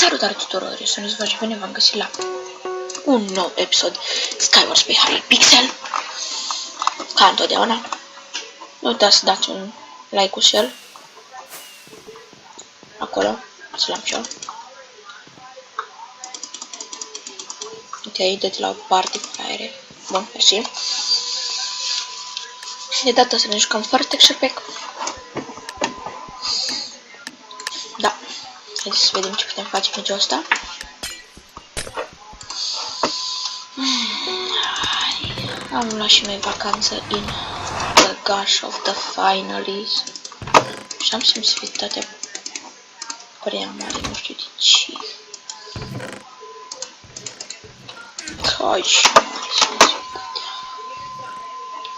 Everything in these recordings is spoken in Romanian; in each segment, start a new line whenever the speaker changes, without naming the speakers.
Salutare tuturor, eu sunt Izvor și bine v-am găsit la un nou episod Skywars pe Hypixel. Ca întotdeauna, nu uitați să dați un like-ul și el acolo, să l-am și eu. Ok, dă-te la o parte cu aere. Bun, mersi. Și de data să ne jucăm fără texture pack. Da, haideți să vedem ce putem face pe jocul ăsta. Am luat și noi vacanță in the gush of the finalies. Și am simțit prea mare, nu știu de ce. Hai și mai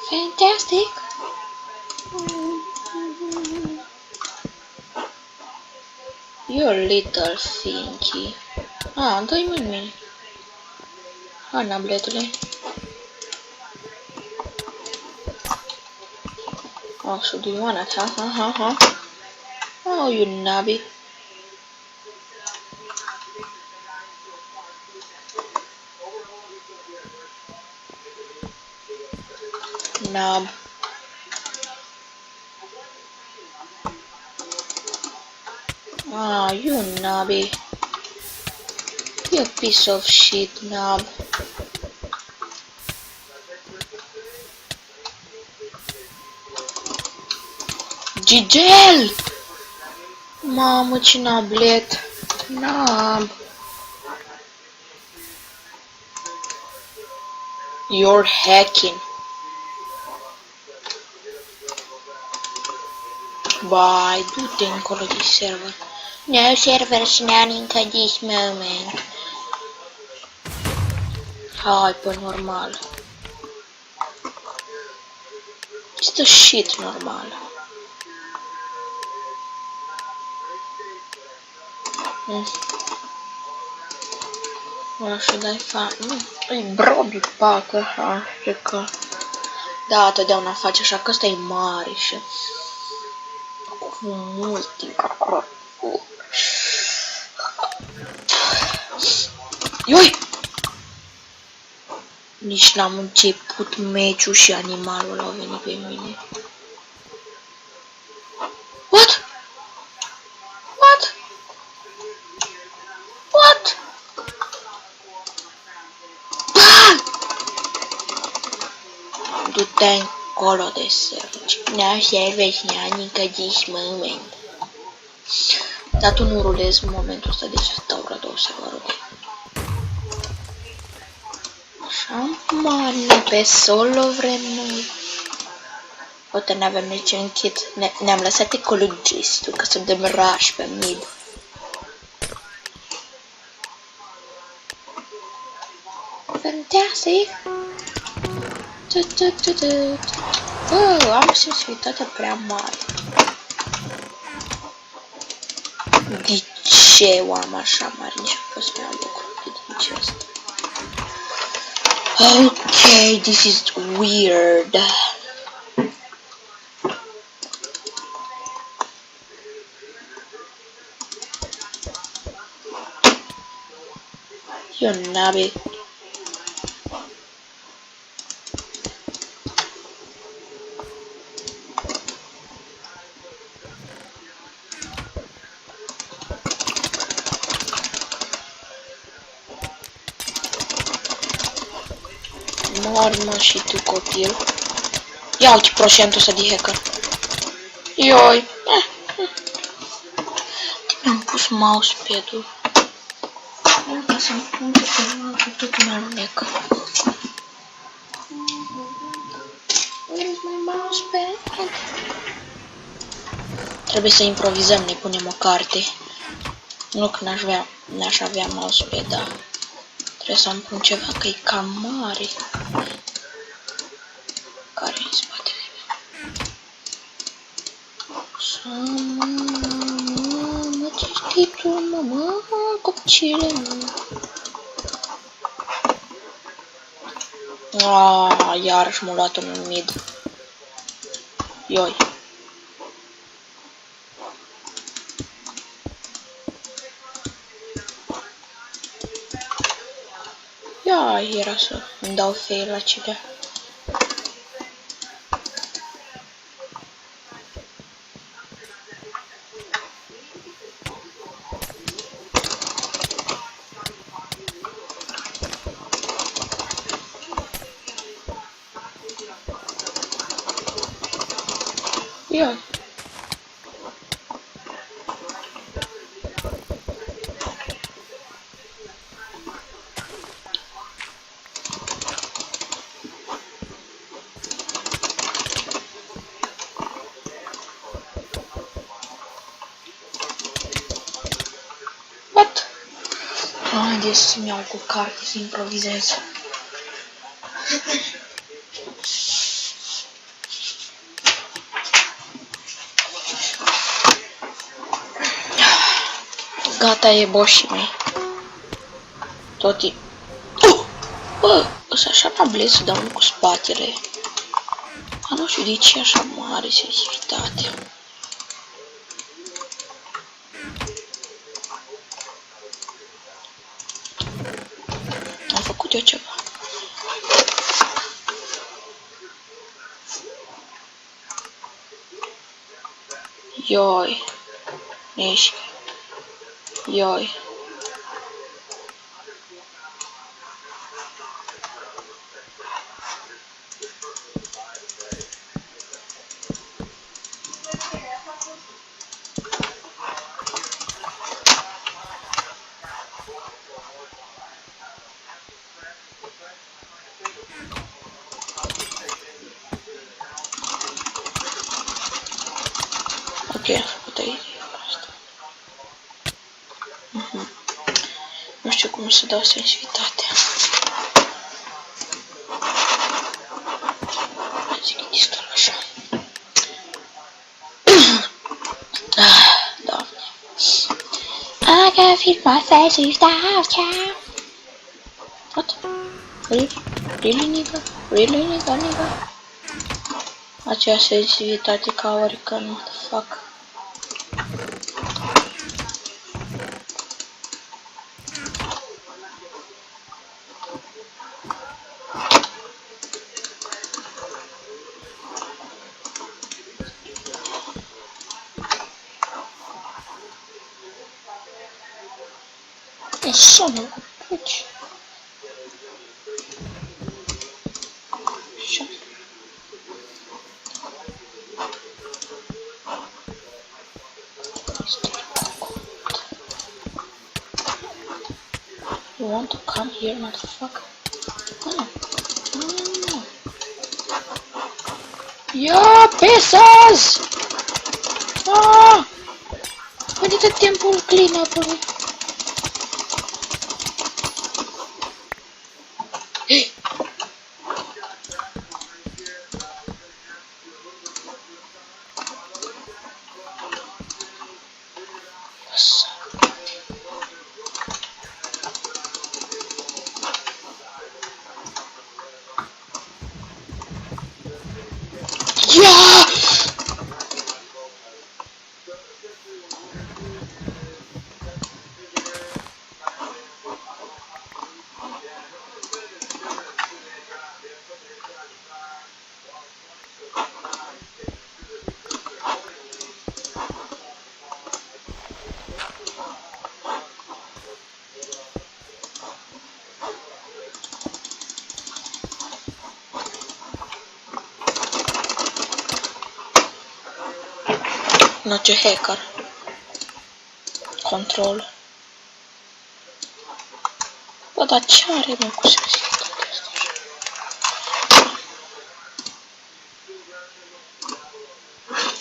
fantastic! You little thinky. Ah, dă-i mâini. Ana, bletule. Oh, so do you want it, huh? Oh, you nubby. Nub. Ah, you nubby. You piece of shit, nub. Gigel! Mamă, ce nablet! Nab! You're hacking. Bye, du-te încolo de server. No server shenanigans at this moment. Hai pe normal. Este shit normal. Așa dai fan. E brobi pacă, așa că. Da, totdeauna face așa că ăsta e mare și cu multe acolo. Ioi! Nici n-am început meciul și animalul a venit pe mine. What? What? What? Du-te încolo de server. No server shenanigans at this moment. Dar tu nu rulezi în momentul ăsta, deci stau la două serveruri. Așa, mani, pe solo vrem noi. Uite, n-avem nici un kit. Ne-am lăsat ecologistul ca să dăm rush pe mid. Fantastic! Oh, am sensibilitate prea mare. De ce o am așa mare? Nici nu pot să mi-au lucru din ce ăsta. Okay, this is weird. You nubby. Mori, mă, și tu, copil. Ia uite procentul ăsta de hacker. Ioi. Mi-am pus mousepad-ul. Nu ca să-mi pun pe mouse-ul, tot mi alunecă. Where is my mousepad? Trebuie să improvizăm, ne punem o carte. Nu că n-aș avea mousepad, dar trebuie să-mi pun ceva, că e cam mare. Care în spatele meu? Mamă, ce știi tu, mamă, copcile, mă. Iarăși m-a luat un mid. Ioi. Ia, era să îmi dau fail la cele. Ia. What? Haideți să-mi iau cu carte să improvizez. Gata, e boșii mei. Toti. Bă, ăsta așa m-a să dau cu spatele. Nu știu de ce e așa mare sensibilitate. Am făcut eu ceva. Ioi. Ești. Ioi. Ok, am făcut aici asta. Nu știu cum să dau sensibilitatea. Zic că distul așa. Doamne. I can feel my face without you. What? Really, nigga? Really, nigga? Acea sensibilitate ca oricând, what the fuck? Son of a bitch. Shut. You want to come here, motherfucker? No. No. Yo, pesos! Ah! When the temple clean up? Hey! Yeah! No, ce hacker. Control. Bă, dar ce are, mă, cu sensibilitatea asta așa?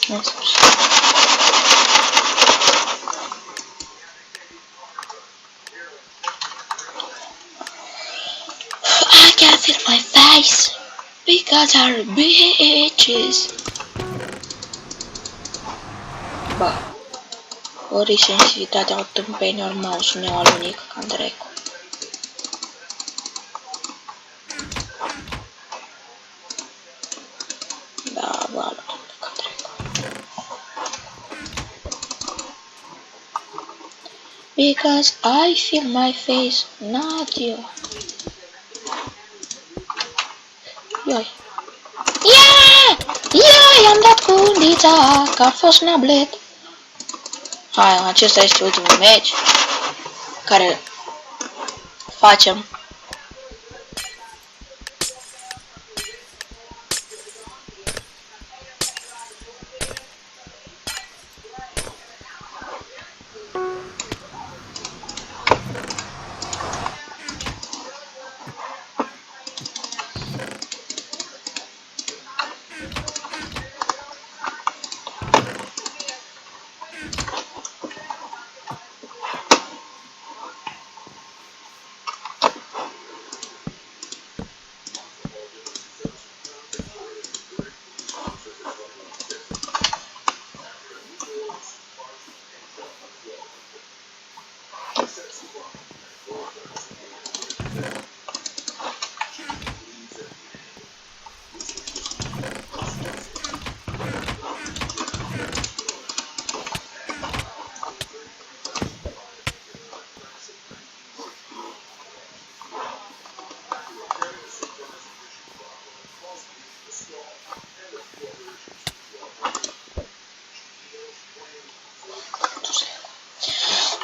În sfârșit. I can't feel my face because our bitches. Bă, ori sensibilitatea o tâmpeni, ori mouse-ul meu alunic ca dracu. Da, bă, alunic ca dracu. Because I feel my face, not you. Ioi. Yeah! Yeah! I-am dat cu undița, că a fost nablet. Hai, acesta este ultimul meci care facem.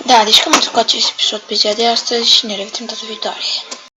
Da, deci cam atât cu acest episod pe ziua de astăzi și ne revedem data viitoare.